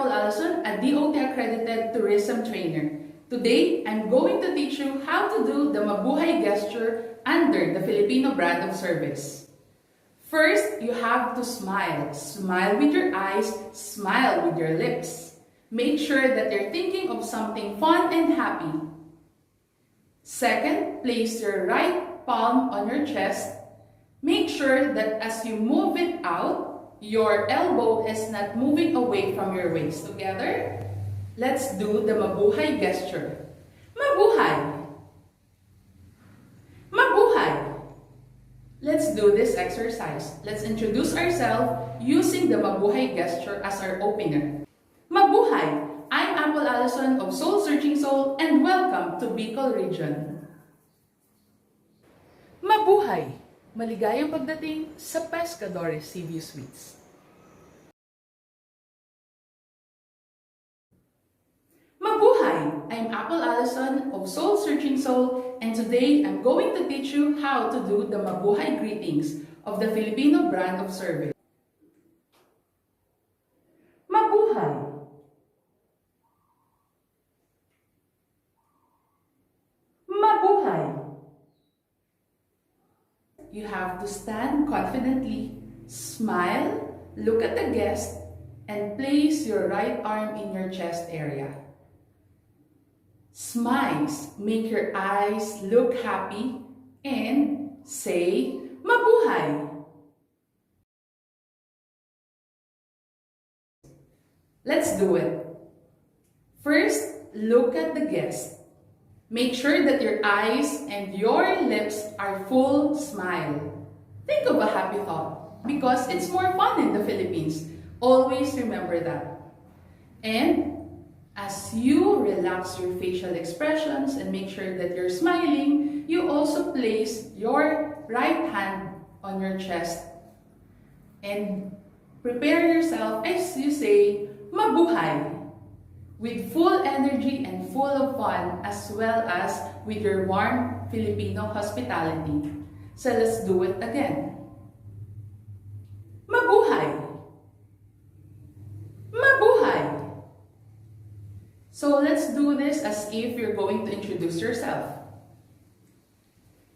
Apple Allison, a DOT accredited tourism trainer. Today, I'm going to teach you how to do the MABUHAY gesture under the Filipino Brand of Service. First, you have to smile. Smile with your eyes, smile with your lips. Make sure that you're thinking of something fun and happy. Second, place your right palm on your chest. Make sure that as you move it out, your elbow is not moving away from your waist. Together, let's do the MABUHAY gesture. MABUHAY! MABUHAY! Let's do this exercise. Let's introduce ourselves using the MABUHAY gesture as our opener. MABUHAY! I'm Apple Allison of Soul Searching Soul and welcome to Bicol Region. MABUHAY! Maligayang pagdating sa Pescadores Seaview Suites. Mabuhay! I'm Apple Allison of Soul Searching Soul, and today I'm going to teach you how to do the Mabuhay greetings of the Filipino Brand of Service. Mabuhay! Mabuhay! You have to stand confidently, smile, look at the guest, and place your right arm in your chest area. Smiles, make your eyes look happy, and say, Mabuhay! Let's do it. First, look at the guest. Make sure that your eyes and your lips are full smile. Think of a happy thought because it's more fun in the Philippines. Always remember that. And as you relax your facial expressions and make sure that you're smiling, you also place your right hand on your chest and prepare yourself as you say, Mabuhay! With full energy and full of fun as well as with your warm Filipino hospitality. So let's do it again. Mabuhay! Mabuhay! So let's do this as if you're going to introduce yourself.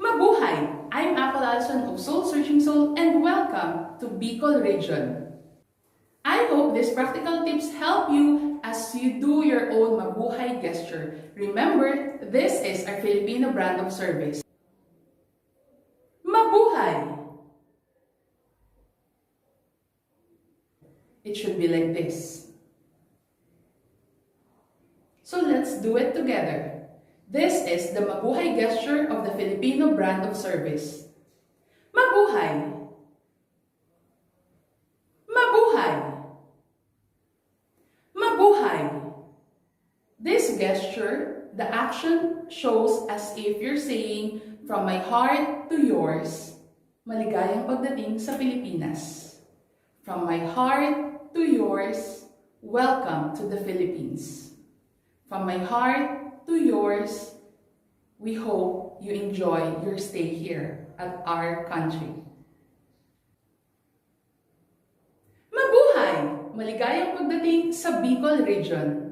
Mabuhay! I'm Apple Allison of Soul Searching Soul and welcome to Bicol Region. I hope these practical tips help you as you do your own Mabuhay gesture. Remember, this is our Filipino Brand of Service. Mabuhay! It should be like this. So let's do it together. This is the Mabuhay gesture of the Filipino Brand of Service. Mabuhay! Mabuhay! Mabuhay! This gesture, the action shows as if you're saying, from my heart to yours, maligayang pagdating sa Pilipinas. From my heart to yours, welcome to the Philippines. From my heart to yours, we hope you enjoy your stay here at our country. Maligayang pagdating sa Bicol Region.